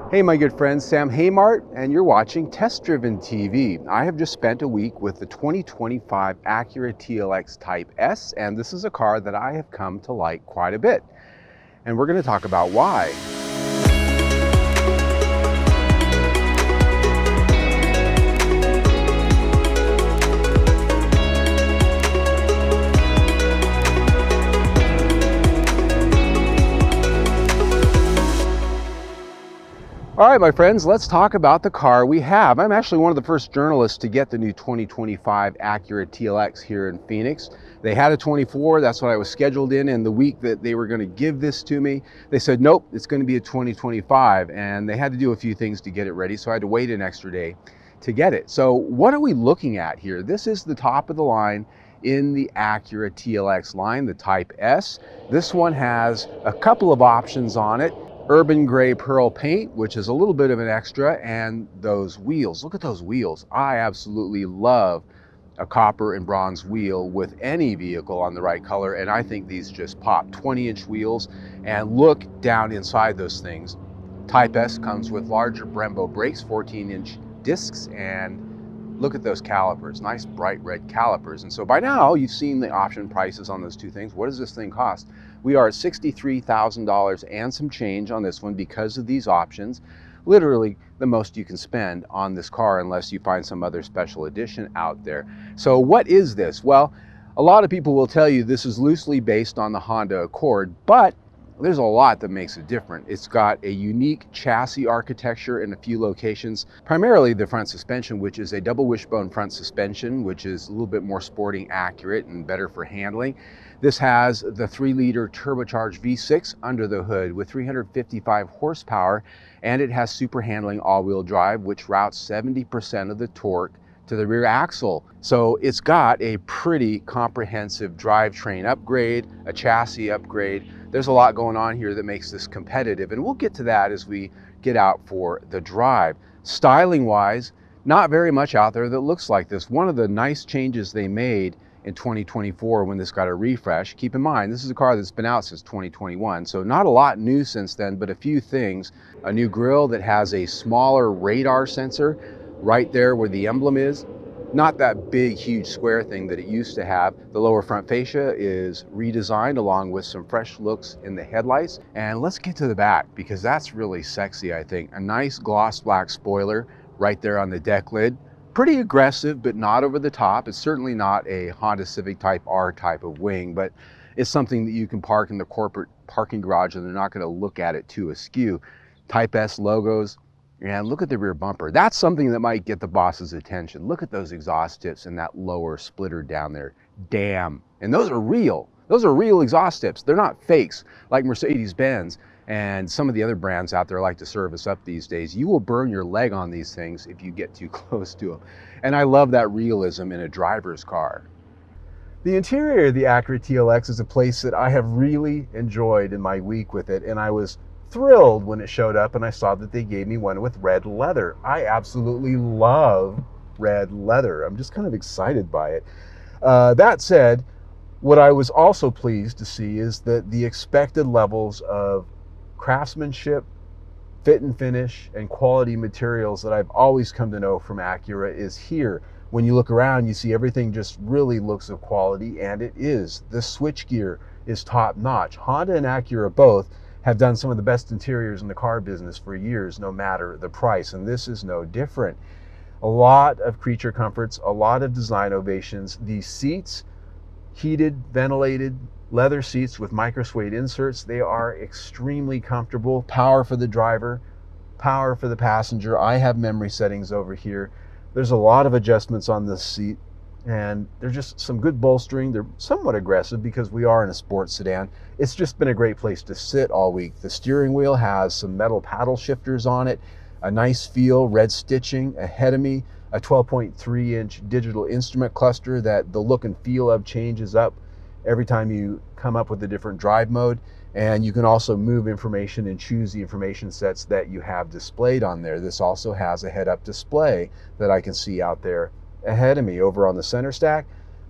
Hey my good friend, Sam Haymart, and you're watching Test Driven TV. I have just spent a week with the 2025 Acura TLX Type S, and this is a car that I have come to like quite a bit. And we're going to talk about why. All right, my friends, let's talk about the car we have. I'm actually one of the first journalists to get the new 2025 Acura TLX here in Phoenix. They had a 24, that's what I was scheduled in, and the week that they were going to give this to me, they said, nope, it's going to be a 2025, and they had to do a few things to get it ready, so I had to wait an extra day to get it. So what are we looking at here? This is the top of the line in the Acura TLX line, the Type S. This one has a couple of options on it. Urban gray pearl paint, which is a little bit of an extra, and those wheels. Look at those wheels. I absolutely love a copper and bronze wheel with any vehicle on the right color, and I think these just pop. 20-inch wheels, and look down inside those things. Type S comes with larger Brembo brakes, 14-inch discs, and look at those calipers, nice bright red calipers. And so by now you've seen the option prices on those two things. What does this thing cost? We are at $63,000 and some change on this one because of these options. Literally the most you can spend on this car unless you find some other special edition out there. So what is this? Well, a lot of people will tell you this is loosely based on the Honda Accord, but there's a lot that makes it different. It's got a unique chassis architecture in a few locations, primarily the front suspension, which is a double wishbone front suspension, which is a little bit more sporting accurate and better for handling. This has the 3-liter turbocharged V6 under the hood with 355 horsepower, and it has super handling all-wheel drive, which routes 70% of the torque to the rear axle. So it's got a pretty comprehensive drivetrain upgrade, a chassis upgrade. There's a lot going on here that makes this competitive, and we'll get to that as we get out for the drive. Styling wise, not very much out there that looks like this. One of the nice changes they made in 2024 when this got a refresh, keep in mind this is a car that's been out since 2021, so not a lot new since then, but a few things. A new grille that has a smaller radar sensor right there where the emblem is. Not that big, huge square thing that it used to have. The lower front fascia is redesigned along with some fresh looks in the headlights. And let's get to the back because that's really sexy, I think. A nice gloss black spoiler right there on the deck lid. Pretty aggressive, but not over the top. It's certainly not a Honda Civic Type R type of wing, but it's something that you can park in the corporate parking garage and they're not going to look at it too askew. Type S logos. And look at the rear bumper. That's something that might get the boss's attention. Look at those exhaust tips and that lower splitter down there. Damn. And those are real. Those are real exhaust tips. They're not fakes like Mercedes-Benz and some of the other brands out there like to service up these days. You will burn your leg on these things if you get too close to them. And I love that realism in a driver's car. The interior of the Acura TLX is a place that I have really enjoyed in my week with it, and I was thrilled when it showed up and I saw that they gave me one with red leather. I absolutely love red leather. I'm just kind of excited by it. That said, what I was also pleased to see is that the expected levels of craftsmanship, fit and finish, and quality materials that I've always come to know from Acura is here. When you look around, you see everything just really looks of quality, and it is. The switchgear is top notch. Honda and Acura both have done some of the best interiors in the car business for years, no matter the price, and this is no different. A lot of creature comforts, a lot of design ovations. These seats, heated, ventilated, leather seats with micro suede inserts, they are extremely comfortable. Power for the driver, power for the passenger. I have memory settings over here. There's a lot of adjustments on this seat, and there's just some good bolstering. They're somewhat aggressive because we are in a sports sedan. It's just been a great place to sit all week. The steering wheel has some metal paddle shifters on it, a nice feel, red stitching. Ahead of me, a 12.3-inch digital instrument cluster that the look and feel of changes up every time you come up with a different drive mode. And you can also move information and choose the information sets that you have displayed on there. This also has a head-up display that I can see out there ahead of me. Over on the center stack,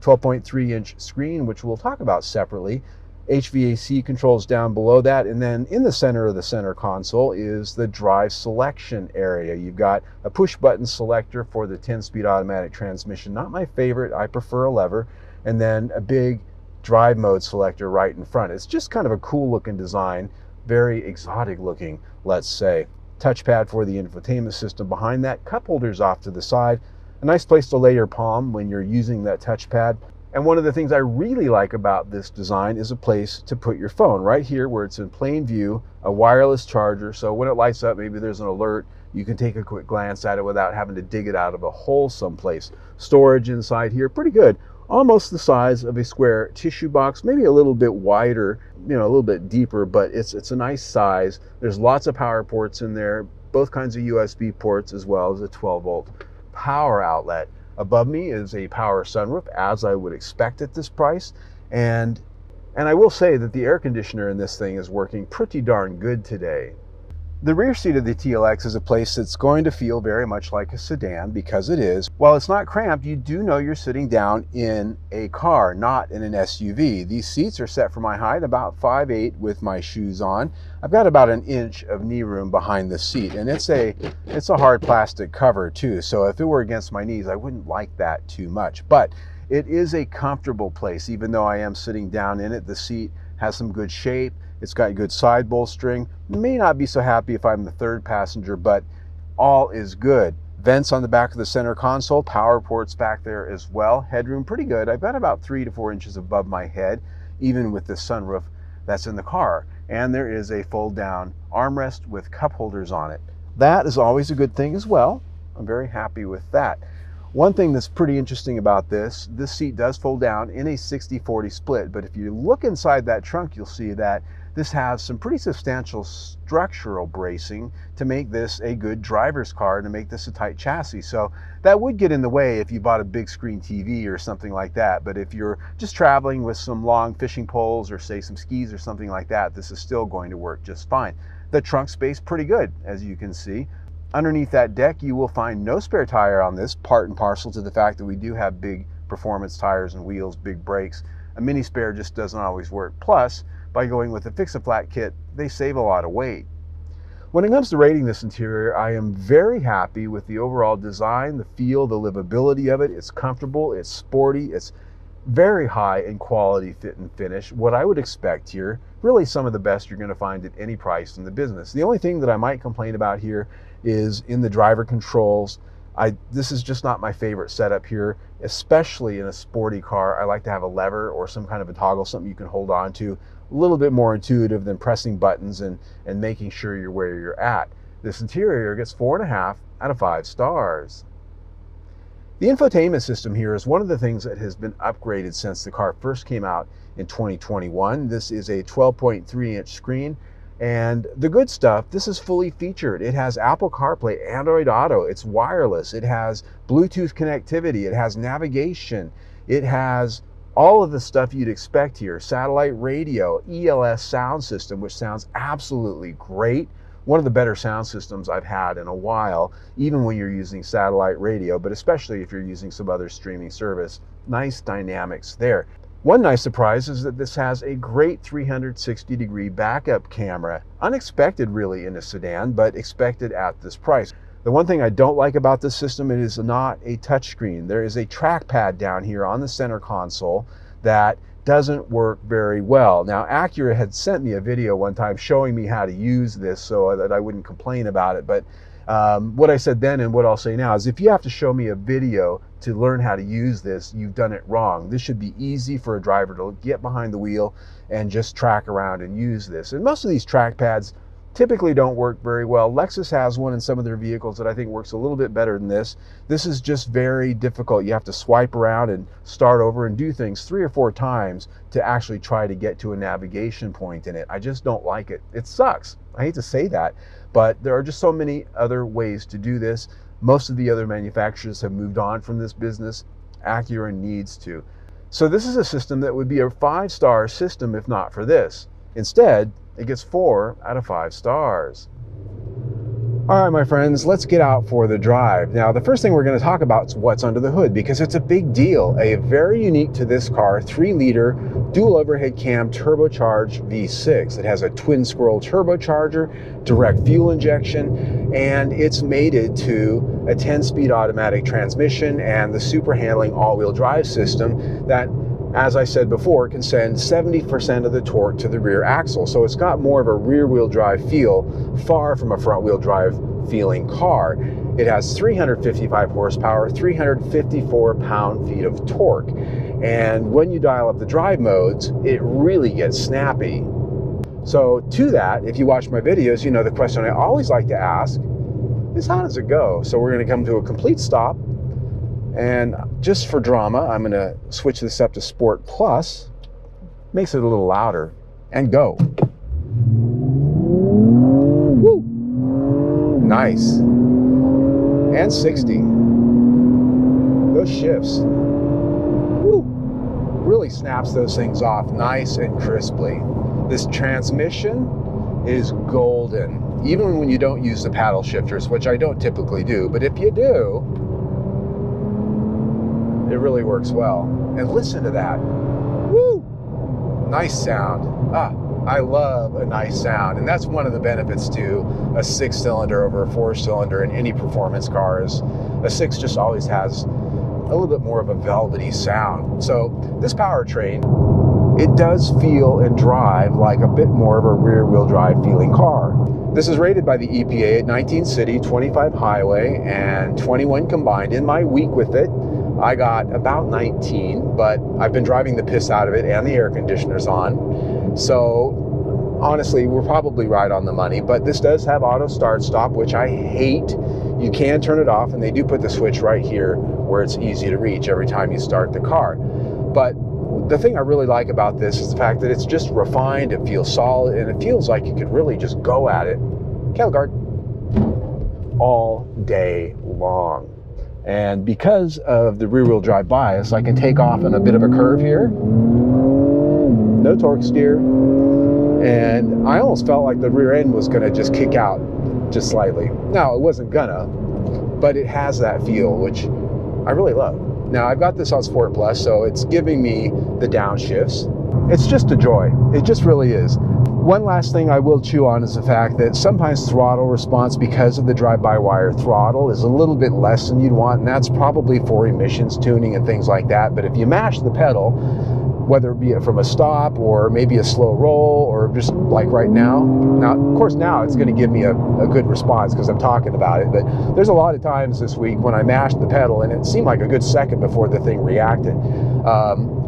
12.3-inch screen, which we'll talk about separately. HVAC controls down below that, and then in the center of the center console is the drive selection area. You've got a push button selector for the 10-speed automatic transmission, not my favorite, I prefer a lever, and then a big drive mode selector right in front. It's just kind of a cool looking design, very exotic looking, let's say. Touchpad for the infotainment system behind that, cup holders off to the side, a nice place to lay your palm when you're using that touchpad. And one of the things I really like about this design is a place to put your phone right here where it's in plain view, a wireless charger. So when it lights up, maybe there's an alert, you can take a quick glance at it without having to dig it out of a hole someplace. Storage inside here, pretty good. Almost the size of a square tissue box, maybe a little bit wider, a little bit deeper, but it's a nice size. There's lots of power ports in there, both kinds of USB ports as well as a 12-volt power outlet. Above me is a power sunroof, as I would expect at this price. And I will say that the air conditioner in this thing is working pretty darn good today. The rear seat of the TLX is a place that's going to feel very much like a sedan, because it is. While it's not cramped, you do know you're sitting down in a car, not in an SUV. These seats are set for my height, about 5'8" with my shoes on. I've got about an inch of knee room behind the seat, and it's a hard plastic cover too, so if it were against my knees, I wouldn't like that too much. But it is a comfortable place, even though I am sitting down in it. The seat has some good shape. It's got good side bolstering. May not be so happy if I'm the third passenger, but all is good. Vents on the back of the center console, power ports back there as well. Headroom pretty good. I've got about 3 to 4 inches above my head, even with the sunroof that's in the car. And there is a fold down armrest with cup holders on it. That is always a good thing as well. I'm very happy with that. One thing that's pretty interesting about this seat does fold down in a 60-40 split, but if you look inside that trunk, you'll see that this has some pretty substantial structural bracing to make this a good driver's car, to make this a tight chassis. So that would get in the way if you bought a big screen TV or something like that. But if you're just traveling with some long fishing poles or say some skis or something like that, this is still going to work just fine. The trunk space pretty good, as you can see. Underneath that deck, you will find no spare tire on this, part and parcel to the fact that we do have big performance tires and wheels, big brakes. A mini spare just doesn't always work. Plus, by going with a fix-a-flat kit, they save a lot of weight. When it comes to rating this interior, I am very happy with the overall design, the feel, the livability of it. It's comfortable, it's sporty, it's very high in quality, fit, and finish. What I would expect here, really some of the best you're going to find at any price in the business. The only thing that I might complain about here is in the driver controls. This is just not my favorite setup here, especially in a sporty car. I like to have a lever or some kind of a toggle, something you can hold on to. A little bit more intuitive than pressing buttons and making sure you're where you're at. This interior gets 4.5 out of 5 stars. The infotainment system here is one of the things that has been upgraded since the car first came out in 2021. This is a 12.3-inch screen. And the good stuff, this is fully featured. It has Apple CarPlay, Android Auto, it's wireless, it has Bluetooth connectivity, it has navigation, it has all of the stuff you'd expect here. Satellite radio, ELS sound system, which sounds absolutely great. One of the better sound systems I've had in a while, even when you're using satellite radio, but especially if you're using some other streaming service. Nice dynamics there. One nice surprise is that this has a great 360-degree backup camera. Unexpected really in a sedan, but expected at this price. The one thing I don't like about this system, it is not a touchscreen. There is a trackpad down here on the center console that doesn't work very well. Now, Acura had sent me a video one time showing me how to use this so that I wouldn't complain about it, but what I said then and what I'll say now is if you have to show me a video to learn how to use this, you've done it wrong. This should be easy for a driver to get behind the wheel and just track around and use this. And most of these trackpads typically don't work very well. Lexus has one in some of their vehicles that I think works a little bit better than this. This is just very difficult. You have to swipe around and start over and do things 3 or 4 times to actually try to get to a navigation point in it. I just don't like it. It sucks. I hate to say that, but there are just so many other ways to do this. Most of the other manufacturers have moved on from this business. Acura needs to. So this is a system that would be a 5-star system if not for this. Instead, it gets 4 out of 5 stars. All right, my friends, let's get out for the drive. Now, the first thing we're going to talk about is what's under the hood, because it's a big deal. A very unique to this car 3-liter dual overhead cam turbocharged V6. It has a twin scroll turbocharger, direct fuel injection, and it's mated to a 10-speed automatic transmission and the super handling all-wheel drive system that, as I said before, can send 70% of the torque to the rear axle. So it's got more of a rear-wheel drive feel, far from a front-wheel drive feeling car. It has 355 horsepower, 354 pound-feet of torque. And when you dial up the drive modes, it really gets snappy. So to that, if you watch my videos, you know the question I always like to ask is, how does it go? So we're going to come to a complete stop. And just for drama, I'm going to switch this up to Sport Plus. Makes it a little louder. And go. Woo! Nice. And 60. Those shifts. Woo! Really snaps those things off nice and crisply. This transmission is golden. Even when you don't use the paddle shifters, which I don't typically do. But if you do, it really works well. And listen to that. Woo! Nice sound. I love a nice sound. And that's one of the benefits to a 6-cylinder over a 4-cylinder in any performance cars. A 6 just always has a little bit more of a velvety sound. So this powertrain, it does feel and drive like a bit more of a rear-wheel drive feeling car. This is rated by the EPA at 19 city, 25 highway, and 21 combined. In my week with it, I got about 19, but I've been driving the piss out of it and the air conditioner's on. So honestly, we're probably right on the money, but this does have auto start stop, which I hate. You can turn it off, and they do put the switch right here where it's easy to reach every time you start the car. But the thing I really like about this is the fact that it's just refined, it feels solid, and it feels like you could really just go at it, cattle guard, all day long. And because of the rear-wheel drive bias, I can take off in a bit of a curve here. No torque steer. And I almost felt like the rear end was gonna just kick out just slightly. Now, it wasn't gonna, but it has that feel, which I really love. Now, I've got this on Sport Plus, so it's giving me the downshifts. It's just a joy. It just really is. One last thing I will chew on is the fact that sometimes throttle response, because of the drive-by-wire throttle, is a little bit less than you'd want, and that's probably for emissions tuning and things like that. But if you mash the pedal, whether it be from a stop or maybe a slow roll or just like right now, of course now it's going to give me a good response because I'm talking about it, but there's a lot of times this week when I mashed the pedal and it seemed like a good second before the thing reacted.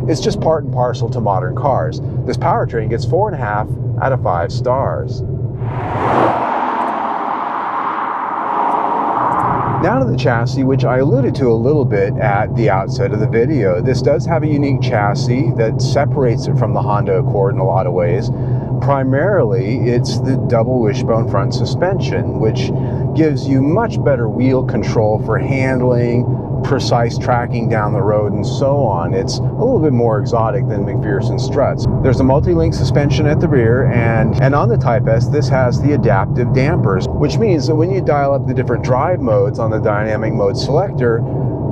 It's just part and parcel to modern cars. This powertrain gets 4.5 out of 5 stars. Now to the chassis, which I alluded to a little bit at the outset of the video. This does have a unique chassis that separates it from the Honda Accord in a lot of ways. Primarily, it's the double wishbone front suspension, which gives you much better wheel control for handling, precise tracking down the road, and so on. It's a little bit more exotic than McPherson struts. There's a multi-link suspension at the rear, and on the Type S, this has the adaptive dampers, which means that when you dial up the different drive modes on the dynamic mode selector,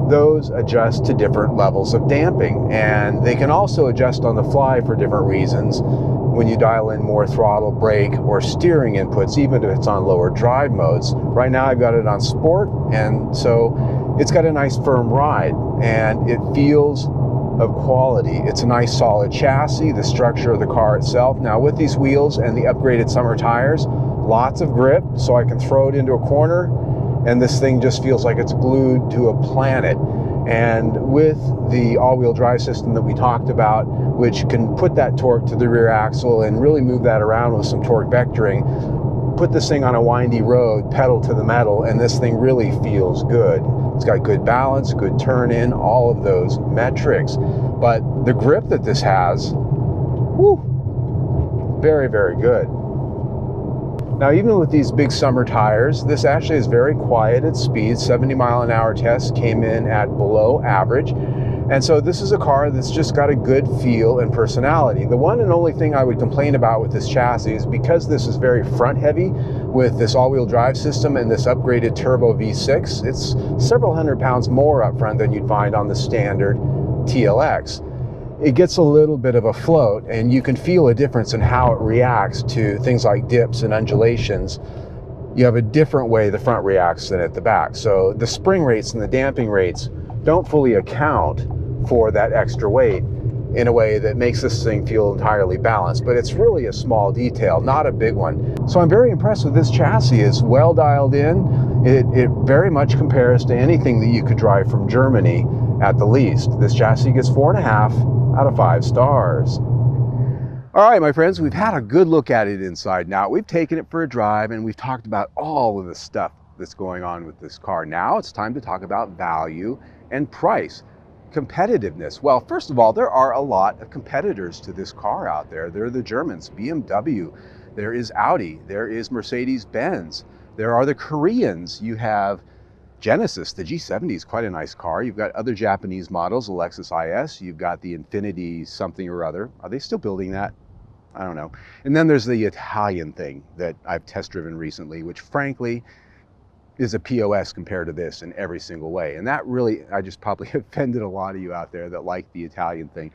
those adjust to different levels of damping, and they can also adjust on the fly for different reasons when you dial in more throttle, brake, or steering inputs, even if it's on lower drive modes. Right now I've got it on Sport, and so it's got a nice firm ride, and it feels of quality. It's a nice solid chassis, the structure of the car itself. Now with these wheels and the upgraded summer tires, lots of grip, so I can throw it into a corner, and this thing just feels like it's glued to a planet. And with the all-wheel drive system that we talked about, which can put that torque to the rear axle and really move that around with some torque vectoring, put this thing on a windy road, pedal to the metal, and this thing really feels good. It's got good balance, good turn in, all of those metrics. But the grip that this has, whoo, very, very good. Now, even with these big summer tires, this actually is very quiet at speed. 70-mile-an-hour test came in at below average. And so this is a car that's just got a good feel and personality. The one and only thing I would complain about with this chassis is because this is very front heavy with this all-wheel drive system and this upgraded turbo V6, it's several hundred pounds more up front than you'd find on the standard TLX. It gets a little bit of a float, and you can feel a difference in how it reacts to things like dips and undulations. You have a different way the front reacts than at the back. So the spring rates and the damping rates don't fully account for that extra weight in a way that makes this thing feel entirely balanced, but it's really a small detail, not a big one. So I'm very impressed with this chassis. It's well dialed in. It very much compares to anything that you could drive from Germany at the least. This chassis gets 4.5 out of 5 stars. All right, my friends, we've had a good look at it inside now. We've taken it for a drive and we've talked about all of the stuff that's going on with this car. Now it's time to talk about value and price. Competitiveness. Well, first of all, there are a lot of competitors to this car out there. There are the Germans, BMW, there is Audi, there is Mercedes-Benz, there are the Koreans, you have Genesis, the G70 is quite a nice car. You've got other Japanese models, the Lexus IS, you've got the Infiniti something or other. Are they still building that? I don't know. And then there's the Italian thing that I've test driven recently, which frankly is a POS compared to this in every single way. And that really, I just probably offended a lot of you out there that like the Italian thing.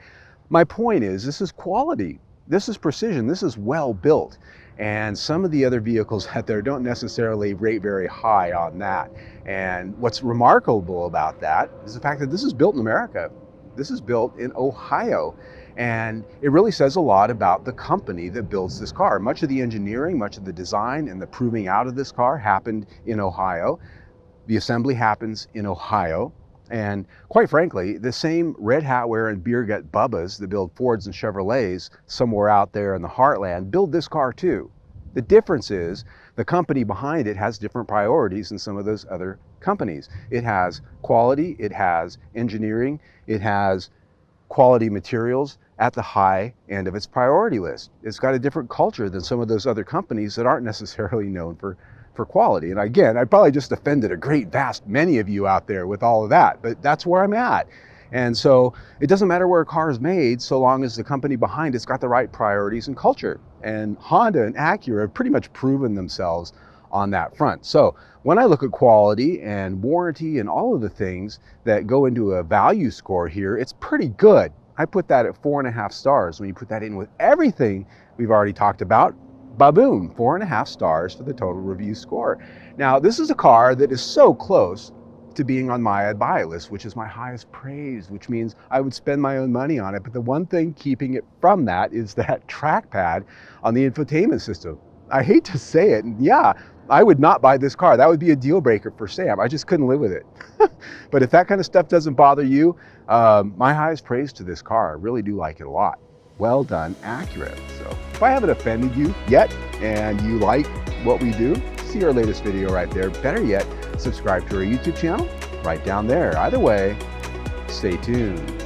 My point is, this is quality. This is precision. This is well built. And some of the other vehicles out there don't necessarily rate very high on that. And what's remarkable about that is the fact that this is built in America. This is built in Ohio. And it really says a lot about the company that builds this car. Much of the engineering, much of the design and the proving out of this car happened in Ohio. The assembly happens in Ohio. And quite frankly, the same red hat wearing beer gut bubbas that build Fords and Chevrolets somewhere out there in the heartland build this car too. The difference is the company behind it has different priorities than some of those other companies. It has quality, it has engineering, it has quality materials at the high end of its priority list. It's got a different culture than some of those other companies that aren't necessarily known for quality. And again, I probably just offended a great vast many of you out there with all of that, but that's where I'm at. And so it doesn't matter where a car is made so long as the company behind it's got the right priorities and culture. And Honda and Acura have pretty much proven themselves on that front. So when I look at quality and warranty and all of the things that go into a value score here, it's pretty good. I put that at 4.5 stars. When you put that in with everything we've already talked about, baboom, 4.5 stars for the total review score. Now, this is a car that is so close to being on my I'd buy list, which is my highest praise, which means I would spend my own money on it. But the one thing keeping it from that is that trackpad on the infotainment system. I hate to say it, and yeah, I would not buy this car. That would be a deal breaker for Sam. I just couldn't live with it. But if that kind of stuff doesn't bother you, my highest praise to this car. I really do like it a lot. Well done, Acura. So if I haven't offended you yet and you like what we do, see our latest video right there. Better yet, subscribe to our YouTube channel right down there. Either way, stay tuned.